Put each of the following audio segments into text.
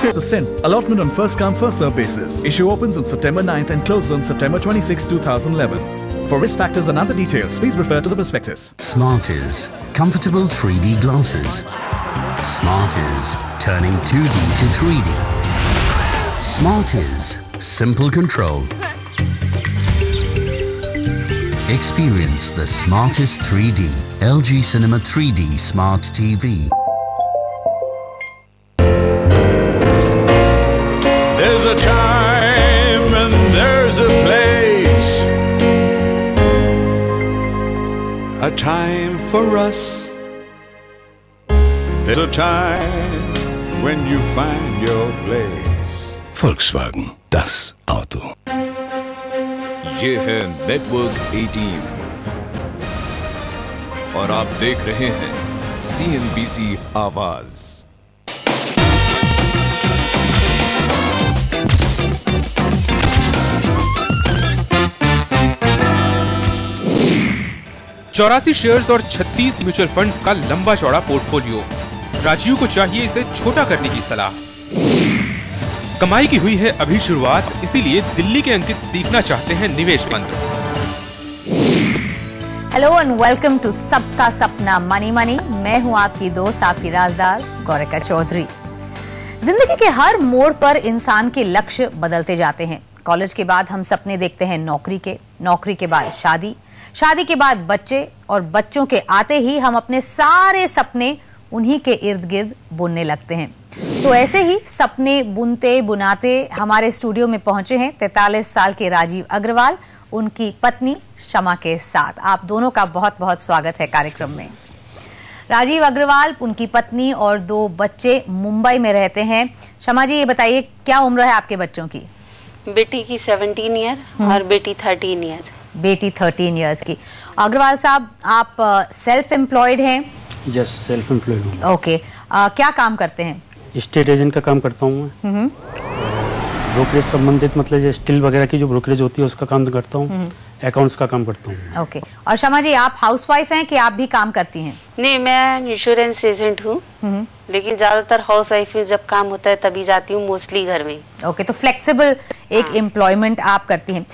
10%. Allotment on first come first serve basis. Issue opens on September 9th and closes on September 26, 2011. For risk factors and other details, please refer to the prospectus. Smarties, comfortable 3D glasses. Smarties, turning 2D to 3D. Smarties, simple control. Experience the smartest 3D. LG Cinema 3D Smart TV. There's a time and there's a place. A time for us. There's a time when you find your place. Volkswagen, das Auto. ये है network 18 और आप देख रहे हैं CNBC आवाज। चौरासी shares और 36 म्यूचुअल फंड्स का लंबा चौड़ा पोर्टफोलियो। राजीव को चाहिए इसे छोटा करने की सलाह। कमाई की हुई है अभी शुरुआत, इसीलिए दिल्ली के अंकित सीखना चाहते हैं निवेश मंत्र। हेलो एंड वेलकम टू सबका सपना मनी मनी। मैं हूं आपकी दोस्त, आपकी राजदार गौरिका चौधरी। जिंदगी के हर मोड़ पर इंसान के लक्ष्य बदलते जाते हैं। कॉलेज के बाद हम सपने देखते हैं नौकरी के, नौकरी के बाद शादी, शादी के बाद बच्चे, और बच्चों के आते ही हम अपने सारे सपने उन्हीं के इर्द गिर्द बुनने लगते हैं। तो ऐसे ही सपने बुनते बुनाते हमारे स्टूडियो में पहुंचे हैं 43 साल के राजीव अग्रवाल, उनकी पत्नी शमा के साथ। आप दोनों का बहुत बहुत स्वागत है कार्यक्रम में। राजीव अग्रवाल, उनकी पत्नी और 2 बच्चे मुंबई में रहते हैं। शमा जी, ये बताइए क्या उम्र है आपके बच्चों की? बेटी की 17 ईयर और बेटी 13 ईयर। बेटी 13 ईयर्स की। अग्रवाल साहब, आप सेल्फ एम्प्लॉयड हैं? यस, सेल्फ एम्प्लॉयड हूँ। ओके, क्या काम करते हैं? स्टेट एजेंट का काम करता हूँ मैं। ब्रोकरेज संबंधित, मतलब जो स्टील वगैरह की जो ब्रोकरेज होती है उसका काम करता हूँ। अकाउंट्स का काम करता हूँ। ओके, और शमा जी, आप हाउसवाइफ हैं कि आप भी काम करती हैं? नहीं, मैं इंश्योरेंस एजेंट हूँ, लेकिन ज्यादातर हाउस वाइफ जब काम होता है तभी जाती हूँ, मोस्टली घर में। ओके, तो फ्लेक्सिबल एक एम्प्लॉयमेंट आप करती हैं।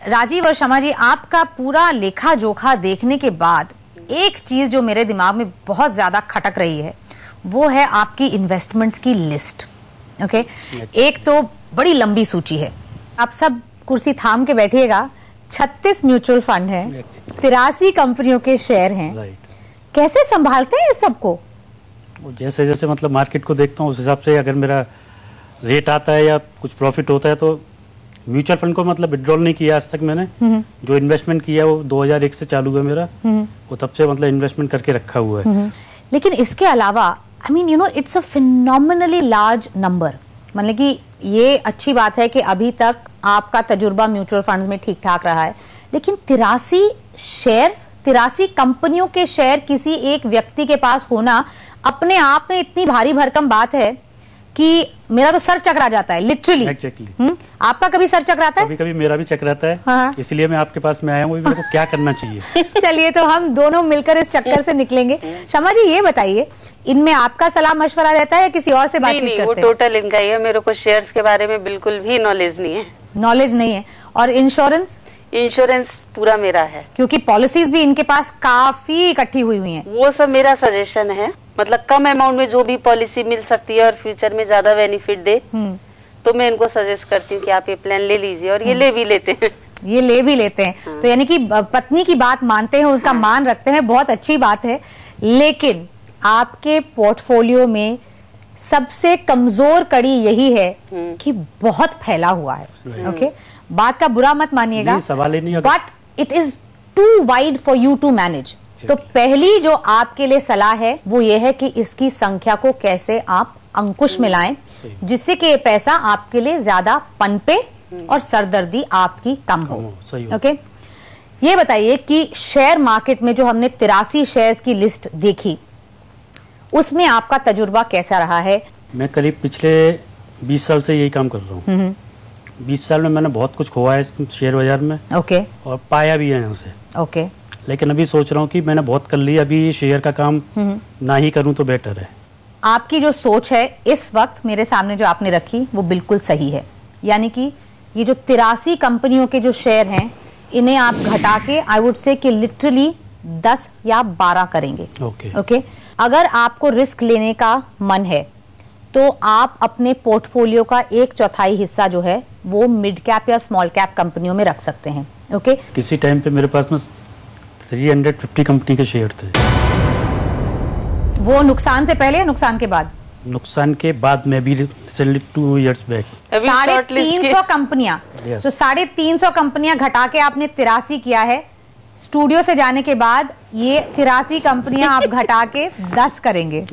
राजीव और शमा जी, आपका पूरा लेखा जोखा देखने के बाद एक चीज जो मेरे दिमाग में बहुत ज्यादा खटक रही है, वो है आपकी इन्वेस्टमेंट्स की लिस्ट। ओके, एक तो बड़ी लंबी सूची है, आप सब कुर्सी थाम के बैठिएगा। 36 म्यूचुअल फंड हैं, 83 कंपनियों के शेयर हैं। कैसे संभालते हैं इस सबको? जैसे जैसे मतलब मार्केट को देखता हूँ उस हिसाब से, अगर मेरा रेट आता है या कुछ प्रॉफिट होता है तो म्यूचुअल फंड को मतलब विड्रॉल नहीं किया आज तक मैंने। जो इन्वेस्टमेंट किया वो 2001 से चालू है मेरा, वो तब से मतलब इन्वेस्टमेंट करके रखा हुआ है। लेकिन इसके अलावा I mean, you know, it's a phenomenally large number. मतलब कि ये अच्छी बात है कि अभी तक आपका तजुर्बा म्यूचुअल फंड्स में ठीक ठाक रहा है, लेकिन 83 शेयर्स, 83 कंपनियों के शेयर किसी एक व्यक्ति के पास होना अपने आप में इतनी भारी भरकम बात है कि मेरा तो सर चकरा जाता है, लिटरली। Exactly. आपका कभी सर चकराता है? कभी कभी मेरा भी चकराता है। हाँ। इसलिए मैं आपके पास में आया हूँ, मेरे को क्या करना चाहिए। चलिए, तो हम दोनों मिलकर इस चक्कर से निकलेंगे। शमा जी, ये बताइए, इनमें आपका सलाह मशवरा रहता है या किसी और से बातचीत करते हैं? वो टोटल इनका ही है, मेरे को शेयर्स के बारे में बिल्कुल भी नॉलेज नहीं है। नॉलेज नहीं है। और इंश्योरेंस? इंश्योरेंस पूरा मेरा है, क्योंकि पॉलिसीज भी इनके पास काफी इकट्ठी हुई हैं। वो सब मेरा सजेशन है, मतलब कम अमाउंट में जो भी पॉलिसी मिल सकती है और फ्यूचर में ज्यादा बेनिफिट दे, तो मैं इनको सजेस्ट करती हूँ कि आप ये प्लान ले लीजिए, और ये ले भी लेते हैं। ये ले भी लेते हैं। तो यानी कि पत्नी की बात मानते हैं, उनका मान रखते हैं, बहुत अच्छी बात है। लेकिन आपके पोर्टफोलियो में सबसे कमजोर कड़ी यही है कि बहुत फैला हुआ है। ओके, बात का बुरा मत मानिएगा, but it is too wide for you to manage. तो पहली जो आपके लिए सलाह है वो ये है कि इसकी संख्या को कैसे आप अंकुश में लाएं, जिससे कि ये पैसा आपके लिए ज्यादा पनपे और सरदर्दी आपकी कम हो। ओके, ये बताइए कि शेयर मार्केट में जो हमने 83 शेयर्स की लिस्ट देखी, उसमें आपका तजुर्बा कैसा रहा है? मैं करीब पिछले 20 साल से यही काम कर रहा हूँ। 20 साल में मैंने बहुत कुछ खोया है शेयर बाजार में। ओके। और पाया भी है यहाँ से। ओके। लेकिन अभी सोच रहा हूँ कि मैंने बहुत कर लिया, अभी शेयर का काम ना ही करूँ तो बेटर है। आपकी जो सोच है इस वक्त मेरे सामने जो आपने रखी वो बिल्कुल सही है। यानी कि ये जो 83 कंपनियों के जो शेयर हैं इन्हें आप घटा के आई वुड से कि लिटरली 10 या 12 करेंगे। ओके। अगर आपको रिस्क लेने का मन है तो आप अपने पोर्टफोलियो का 1/4 हिस्सा जो है वो मिड कैप या स्मॉल कैप कंपनियों में रख सकते हैं। ओके। किसी टाइम पे मेरे पास में 350 कंपनी के शेयर थे। वो नुकसान से पहले या नुकसान के बाद? नुकसान के बाद में भी 2 years बैक 350 कंपनियां। तो 350 कंपनियां घटा के आपने 83 किया है। स्टूडियो से जाने के बाद ये 83 कंपनियां आप घटा के 10 करेंगे।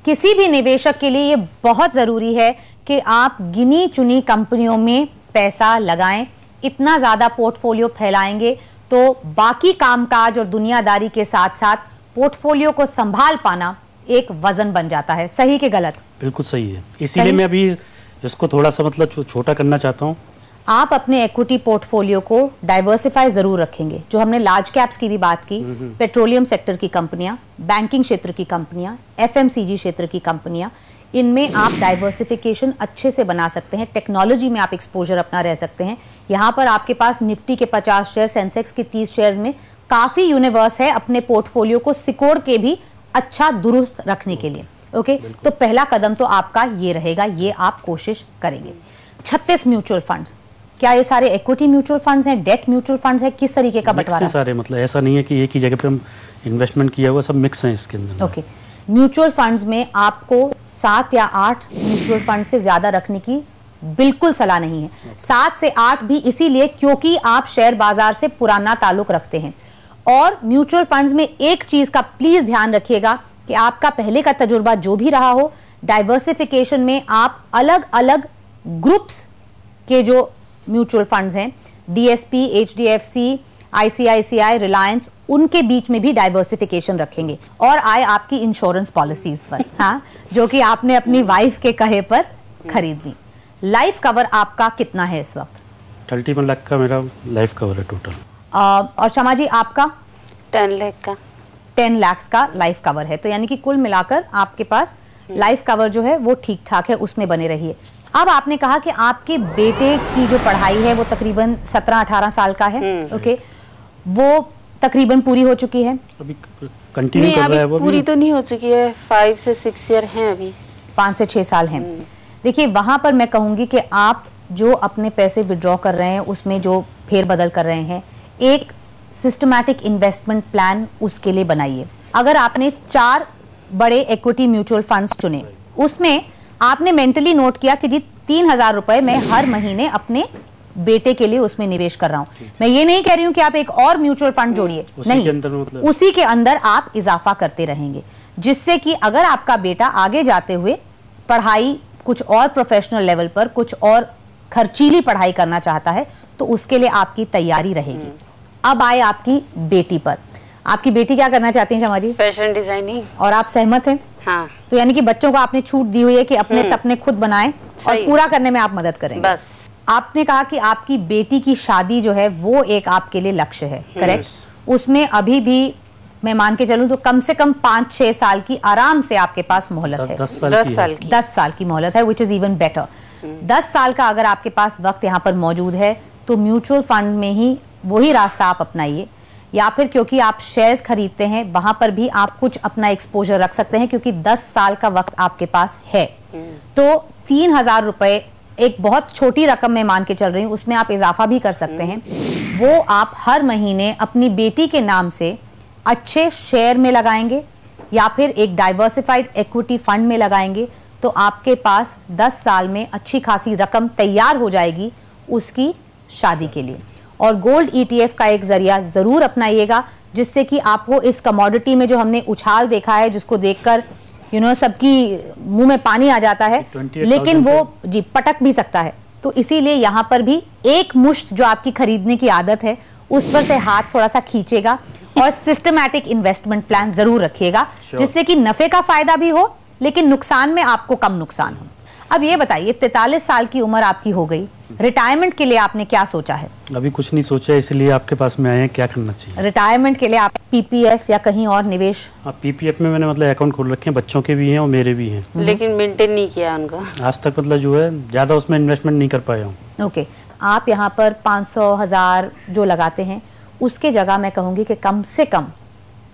किसी भी निवेशक के लिए ये बहुत जरूरी है कि आप गिनी चुनी कंपनियों में पैसा लगाएं। इतना ज्यादा पोर्टफोलियो फैलाएंगे तो बाकी कामकाज और दुनियादारी के साथ साथ पोर्टफोलियो को संभाल पाना एक वजन बन जाता है। सही के गलत? बिल्कुल सही है। इसीलिए मैं अभी इसको थोड़ा सा मतलब छोटा करना चाहता हूँ। आप अपने इक्विटी पोर्टफोलियो को डाइवर्सिफाई जरूर रखेंगे। जो हमने लार्ज कैप्स की भी बात की, पेट्रोलियम सेक्टर की कंपनियां, बैंकिंग क्षेत्र की कंपनियां, एफएमसीजी क्षेत्र की कंपनियां, इनमें आप डाइवर्सिफिकेशन अच्छे से बना सकते हैं। टेक्नोलॉजी में आप एक्सपोजर अपना रह सकते हैं। यहाँ पर आपके पास निफ्टी के 50 शेयर, सेंसेक्स के 30 शेयर्स में काफी यूनिवर्स है अपने पोर्टफोलियो को सिकोड़ के भी अच्छा दुरुस्त रखने के लिए। ओके। तो पहला कदम तो आपका ये रहेगा, ये आप कोशिश करेंगे। 36 म्यूचुअल फंड्स, क्या ये सारे इक्विटी म्यूचुअल फंड्स हैं, डेट म्यूचुअल फंड्स हैं, किस तरीके का बंटवारा? सारे, मतलब ऐसा नहीं है कि एक ही जगह पे हम इन्वेस्टमेंट किया हुआ, सब मिक्स हैं इसके अंदर। ओके। म्यूचुअल फंड्स में आपको 7 या 8 म्यूचुअल फंड से ज्यादा रखने की बिल्कुल सलाह नहीं है। 7 से 8 भी इसीलिए क्योंकि आप शेयर बाजार से पुराना ताल्लुक रखते हैं। और म्यूचुअल फंड्स में एक चीज का प्लीज ध्यान रखिएगा कि आपका पहले का तजुर्बा जो भी रहा हो, डाइवर्सिफिकेशन में आप अलग अलग ग्रुप्स के जो म्यूचुअल फंड्स हैं, डीएसपी, एचडीएफसी, आईसीआईसीआई, रिलायंस, उनके बीच में भी डाइवर्सिफिकेशन रखेंगे। और आए आपकी इंश्योरेंस पॉलिसीज पर, हाँ, जो कि आपने अपनी वाइफ के कहे पर खरीद ली। लाइफ कवर आपका कितना है इस वक्त? 31 लाख का मेरा लाइफ कवर है टोटल। और शमा जी आपका? 10 लाख का। 10 लाख का लाइफ कवर है। तो यानी कि कुल मिलाकर आपके पास लाइफ कवर जो है वो ठीक ठाक है, उसमें बने रहिए। अब आपने कहा कि आपके बेटे की जो पढ़ाई है वो तकरीबन 17-18 साल का है। ओके। वो तकरीबन पूरी हो चुकी है? अभी कंटिन्यू कर रहा है वो। पूरी तो नहीं हो चुकी है, 5 से 6 ईयर हैं अभी। 5 से 6 साल हैं। देखिए वहां पर मैं कहूंगी कि आप जो अपने पैसे विड्रॉ कर रहे हैं उसमें जो फेरबदल कर रहे हैं, एक सिस्टमैटिक इन्वेस्टमेंट प्लान उसके लिए बनाइए। अगर आपने 4 बड़े इक्विटी म्यूचुअल फंड्स चुने, उसमें आपने मेंटली नोट किया कि जी 3000 रुपए मैं हर महीने अपने बेटे के लिए उसमें निवेश कर रहा हूं। मैं ये नहीं कह रही हूं कि आप एक और म्यूचुअल फंड जोड़िए, नहीं, मतलब उसी के अंदर आप इजाफा करते रहेंगे, जिससे कि अगर आपका बेटा आगे जाते हुए पढ़ाई कुछ और प्रोफेशनल लेवल पर कुछ और खर्चीली पढ़ाई करना चाहता है तो उसके लिए आपकी तैयारी रहेगी। अब आए आपकी बेटी पर। आपकी बेटी क्या करना चाहती है शमा जी? Fashion designing. और आप सहमत हैं? हाँ। तो यानी कि बच्चों को आपने छूट दी हुई है कि अपने सपने खुद बनाएं और पूरा करने में आप मदद करेंगे। बस। आपने कहा कि आपकी बेटी की शादी जो है वो एक आपके लिए लक्ष्य है, करेक्ट? उसमें अभी भी मैं मान के चलूं तो कम से कम 5-6 साल की आराम से आपके पास मोहलत है। 10 साल की मोहलत है, विच इज इवन बेटर। 10 साल का अगर आपके पास वक्त यहाँ पर मौजूद है तो म्यूचुअल फंड में ही वही रास्ता आप अपनाइए, या फिर क्योंकि आप शेयर्स खरीदते हैं वहां पर भी आप कुछ अपना एक्सपोजर रख सकते हैं, क्योंकि 10 साल का वक्त आपके पास है। तो 3000 रुपए एक बहुत छोटी रकम में मान के चल रही हूँ, उसमें आप इजाफा भी कर सकते हैं। वो आप हर महीने अपनी बेटी के नाम से अच्छे शेयर में लगाएंगे या फिर एक डाइवर्सिफाइड इक्विटी फंड में लगाएंगे तो आपके पास 10 साल में अच्छी खासी रकम तैयार हो जाएगी उसकी शादी के लिए। और गोल्ड ETF का एक जरिया जरूर अपनाइएगा, जिससे कि आपको इस कमोडिटी में जो हमने उछाल देखा है, जिसको देखकर सबकी मुंह में पानी आ जाता है, लेकिन वो जी पटक भी सकता है। तो इसीलिए यहाँ पर भी एक मुश्त जो आपकी खरीदने की आदत है उस पर से हाथ थोड़ा सा खींचेगा और सिस्टमैटिक इन्वेस्टमेंट प्लान जरूर रखिएगा, जिससे कि नफे का फायदा भी हो लेकिन नुकसान में आपको कम नुकसान हो। अब ये बताइए, 43 साल की उम्र आपकी हो गई, रिटायरमेंट के लिए आपने क्या सोचा है? अभी कुछ नहीं सोचा, इसलिए आपके पास में आए हैं, क्या करना चाहिए। रिटायरमेंट के लिए आप पीपीएफ या कहीं और निवेश? पीपीएफ में मैंने मतलब अकाउंट खोल रखे हैं, बच्चों के भी हैं और मेरे भी हैं, लेकिन मेंटेन नहीं किया उनका आज तक। मतलब जो है ज़्यादा उसमें इन्वेस्टमेंट नहीं कर पाया हूँ। ओके, आप यहाँ पर 500,000 जो लगाते हैं उसके जगह मैं कहूँगी कि कम से कम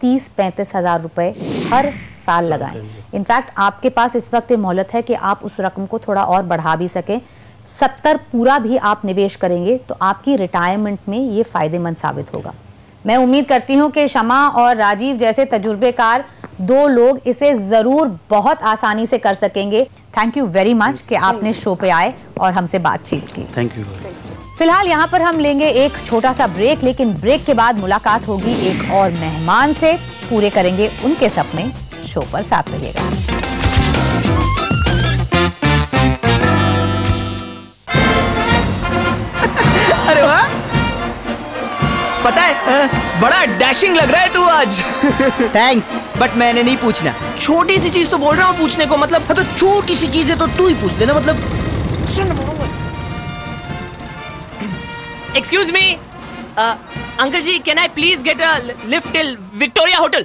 30-35 हज़ार रुपए हर साल लगाएं। इनफैक्ट आपके पास इस वक्त ये मोहलत है कि आप उस रकम को थोड़ा और बढ़ा भी सकें। 70 पूरा भी आप निवेश करेंगे तो आपकी रिटायरमेंट में ये फायदेमंद साबित होगा। मैं उम्मीद करती हूँ कि शमा और राजीव जैसे तजुर्बेकार 2 लोग इसे ज़रूर बहुत आसानी से कर सकेंगे। थैंक यू वेरी मच कि आपने शो पे आए और हमसे बातचीत की। Thank you. फिलहाल यहाँ पर हम लेंगे एक छोटा सा ब्रेक, लेकिन ब्रेक के बाद मुलाकात होगी एक और मेहमान से। पूरे करेंगे उनके सपने। शो पर साथ रहिएगा। अरे वाह, पता है बड़ा डैशिंग लग रहा है तू आज। थैंक्स, बट मैंने नहीं पूछना। छोटी सी चीज तो बोल रहा हूँ पूछने को, मतलब हाँ तो छोटी सी चीज है तो तू ही पूछ लेना। मतलब सुन, excuse me uncle ji, can I please get a lift till Victoria hotel?